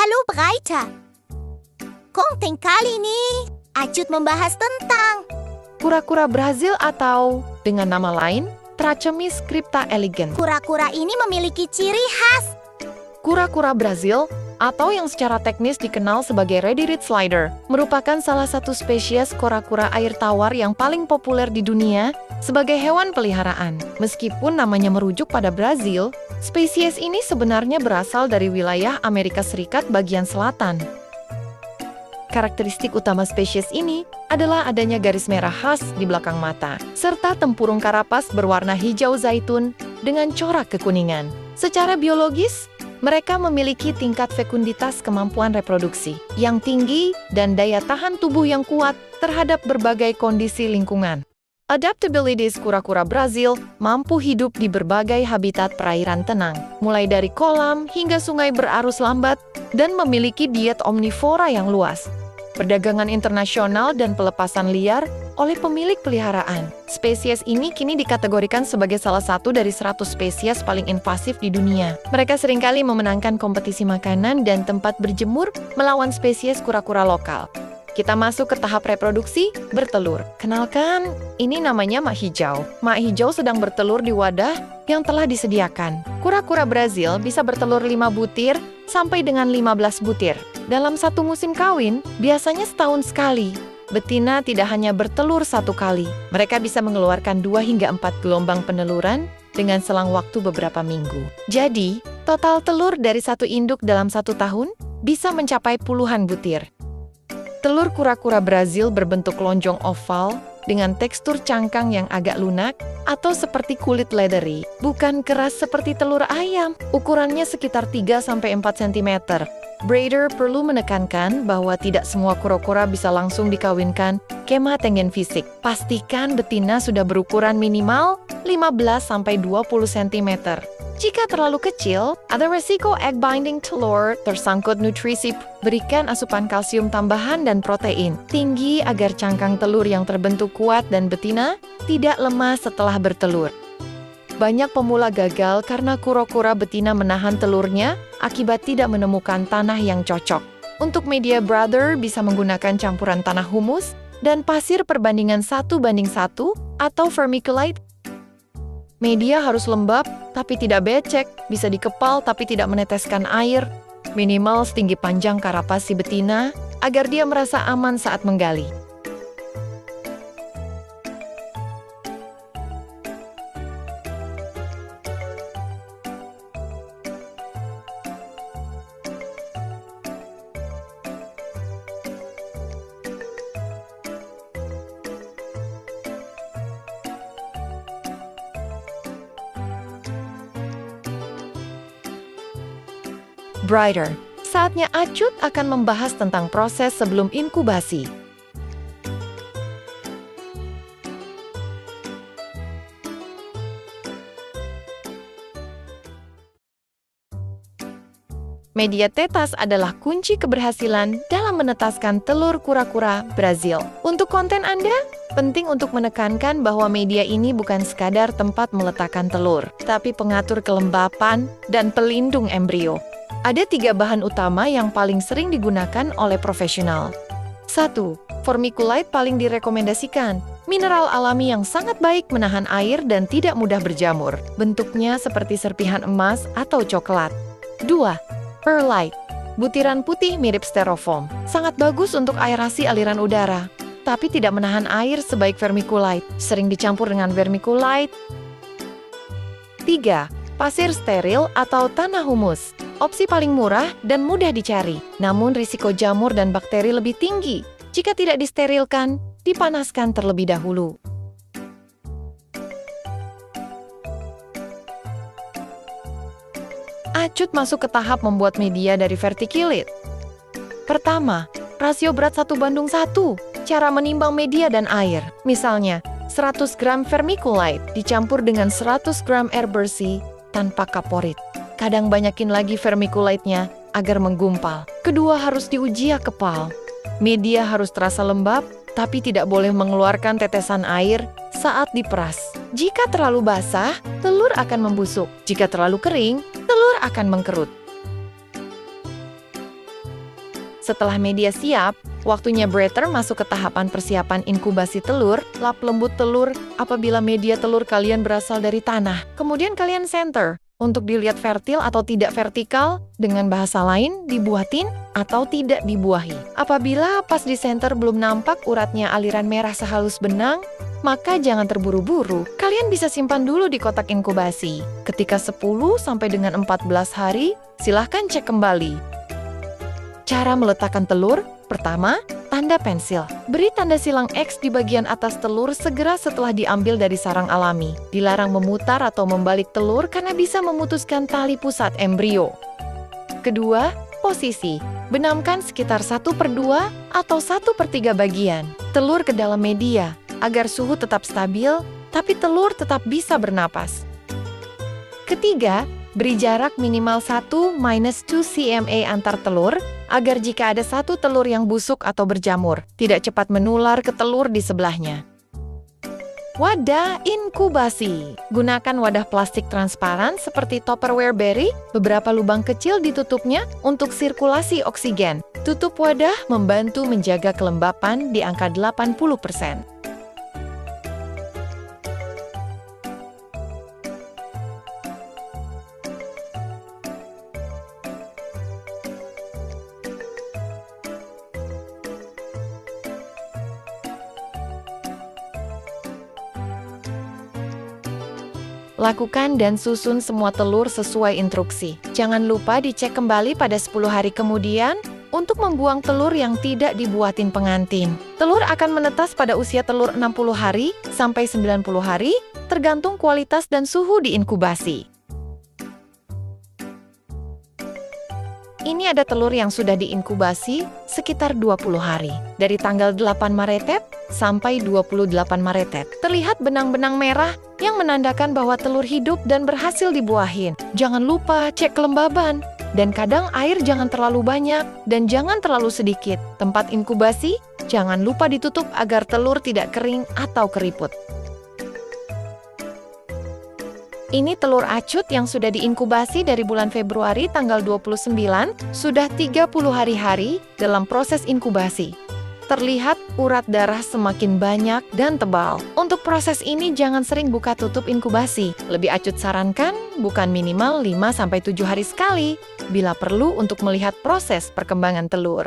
Halo Breiter. Konten kali ini, Acut membahas tentang Kura-kura Brazil atau dengan nama lain, Trachemis crypta elegans. kura-kura ini memiliki ciri khas. Kura-kura Brazil, atau yang secara teknis dikenal sebagai Ready-Reed Slider, merupakan salah satu spesies kura-kura air tawar yang paling populer di dunia sebagai hewan peliharaan. Meskipun namanya merujuk pada Brazil, spesies ini sebenarnya berasal dari wilayah Amerika Serikat bagian selatan. Karakteristik utama spesies ini adalah adanya garis merah khas di belakang mata, serta tempurung karapas berwarna hijau zaitun dengan corak kekuningan. Secara biologis, mereka memiliki tingkat fekunditas kemampuan reproduksi yang tinggi dan daya tahan tubuh yang kuat terhadap berbagai kondisi lingkungan. Adaptabilities kura-kura Brazil mampu hidup di berbagai habitat perairan tenang, mulai dari kolam hingga sungai berarus lambat, dan memiliki diet omnivora yang luas. Perdagangan internasional dan pelepasan liar oleh pemilik peliharaan. Spesies ini kini dikategorikan sebagai salah satu dari 100 spesies paling invasif di dunia. Mereka seringkali memenangkan kompetisi makanan dan tempat berjemur melawan spesies kura-kura lokal. Kita masuk ke tahap reproduksi, bertelur. Kenalkan, ini namanya mak hijau. Mak hijau sedang bertelur di wadah yang telah disediakan. Kura-kura Brazil bisa bertelur 5 butir sampai dengan 15 butir. Dalam satu musim kawin, biasanya setahun sekali. Betina tidak hanya bertelur 1 kali. Mereka bisa mengeluarkan 2 hingga 4 gelombang peneluran dengan selang waktu beberapa minggu. Jadi, total telur dari satu induk dalam 1 tahun bisa mencapai puluhan butir. Telur kura-kura Brazil berbentuk lonjong oval dengan tekstur cangkang yang agak lunak atau seperti kulit leathery, bukan keras seperti telur ayam. Ukurannya sekitar 3-4 cm. Breeder perlu menekankan bahwa tidak semua kura-kura bisa langsung dikawinkan kema tengen fisik. Pastikan betina sudah berukuran minimal 15-20 cm. Jika terlalu kecil, ada resiko egg binding telur, tersangkut nutrisi. Berikan asupan kalsium tambahan dan protein tinggi agar cangkang telur yang terbentuk kuat dan betina tidak lemah setelah bertelur. Banyak pemula gagal karena kura-kura betina menahan telurnya akibat tidak menemukan tanah yang cocok. Untuk media brother bisa menggunakan campuran tanah humus dan pasir perbandingan 1:1 atau vermiculite. Media harus lembab tapi tidak becek, bisa dikepal tapi tidak meneteskan air, minimal setinggi panjang karapas si betina agar dia merasa aman saat menggali. Breeder. Saatnya Acut akan membahas tentang proses sebelum inkubasi. Media tetas adalah kunci keberhasilan dalam menetaskan telur kura-kura Brazil. Untuk konten Anda, penting untuk menekankan bahwa media ini bukan sekadar tempat meletakkan telur, tapi pengatur kelembapan dan pelindung embrio. Ada 3 bahan utama yang paling sering digunakan oleh profesional. 1. Vermiculite paling direkomendasikan. Mineral alami yang sangat baik menahan air dan tidak mudah berjamur. Bentuknya seperti serpihan emas atau coklat. 2. Perlite. Butiran putih mirip styrofoam. Sangat bagus untuk aerasi aliran udara, tapi tidak menahan air sebaik vermiculite. Sering dicampur dengan vermiculite. 3. Pasir steril atau tanah humus. Opsi paling murah dan mudah dicari, namun risiko jamur dan bakteri lebih tinggi. Jika tidak disterilkan, dipanaskan terlebih dahulu. Acut masuk ke tahap membuat media dari verticillate. Pertama, rasio berat 1:1. Cara menimbang media dan air. Misalnya, 100 gram vermiculite dicampur dengan 100 gram air bersih tanpa kaporit. Kadang banyakin lagi vermiculite-nya agar menggumpal. Kedua, harus diuji kepal. Media harus terasa lembab, tapi tidak boleh mengeluarkan tetesan air saat diperas. Jika terlalu basah, telur akan membusuk. Jika terlalu kering, telur akan mengkerut. Setelah media siap, waktunya breeder masuk ke tahapan persiapan inkubasi telur, lap lembut telur apabila media telur kalian berasal dari tanah. Kemudian kalian center untuk dilihat fertil atau tidak vertikal, dengan bahasa lain dibuatin atau tidak dibuahi. Apabila pas di center belum nampak uratnya aliran merah sehalus benang, maka jangan terburu-buru. Kalian bisa simpan dulu di kotak inkubasi. Ketika 10 sampai dengan 14 hari, silahkan cek kembali. Cara meletakkan telur, pertama, tanda pensil. Beri tanda silang X di bagian atas telur segera setelah diambil dari sarang alami. Dilarang memutar atau membalik telur karena bisa memutuskan tali pusat embrio. Kedua, posisi. Benamkan sekitar 1/2 atau 1/3 bagian telur ke dalam media, agar suhu tetap stabil, tapi telur tetap bisa bernapas. Ketiga, beri jarak minimal 1-2 cm antar telur, agar jika ada satu telur yang busuk atau berjamur, tidak cepat menular ke telur di sebelahnya. Wadah inkubasi. Gunakan wadah plastik transparan seperti Tupperware berry, beberapa lubang kecil ditutupnya untuk sirkulasi oksigen. Tutup wadah membantu menjaga kelembapan di angka 80%. Lakukan dan susun semua telur sesuai instruksi. Jangan lupa dicek kembali pada 10 hari kemudian untuk membuang telur yang tidak dibuatin pengantin. Telur akan menetas pada usia telur 60 hari sampai 90 hari, tergantung kualitas dan suhu di inkubasi. Ini ada telur yang sudah diinkubasi sekitar 20 hari. Dari tanggal 8 Maret sampai 28 Maret. Terlihat benang-benang merah yang menandakan bahwa telur hidup dan berhasil dibuahin. Jangan lupa cek kelembaban. Dan kadang air jangan terlalu banyak dan jangan terlalu sedikit. Tempat inkubasi jangan lupa ditutup agar telur tidak kering atau keriput. Ini telur acut yang sudah diinkubasi dari bulan Februari tanggal 29, sudah 30 hari-hari dalam proses inkubasi. Terlihat urat darah semakin banyak dan tebal. Untuk proses ini jangan sering buka tutup inkubasi. Lebih acut sarankan bukan minimal 5-7 hari sekali, bila perlu untuk melihat proses perkembangan telur.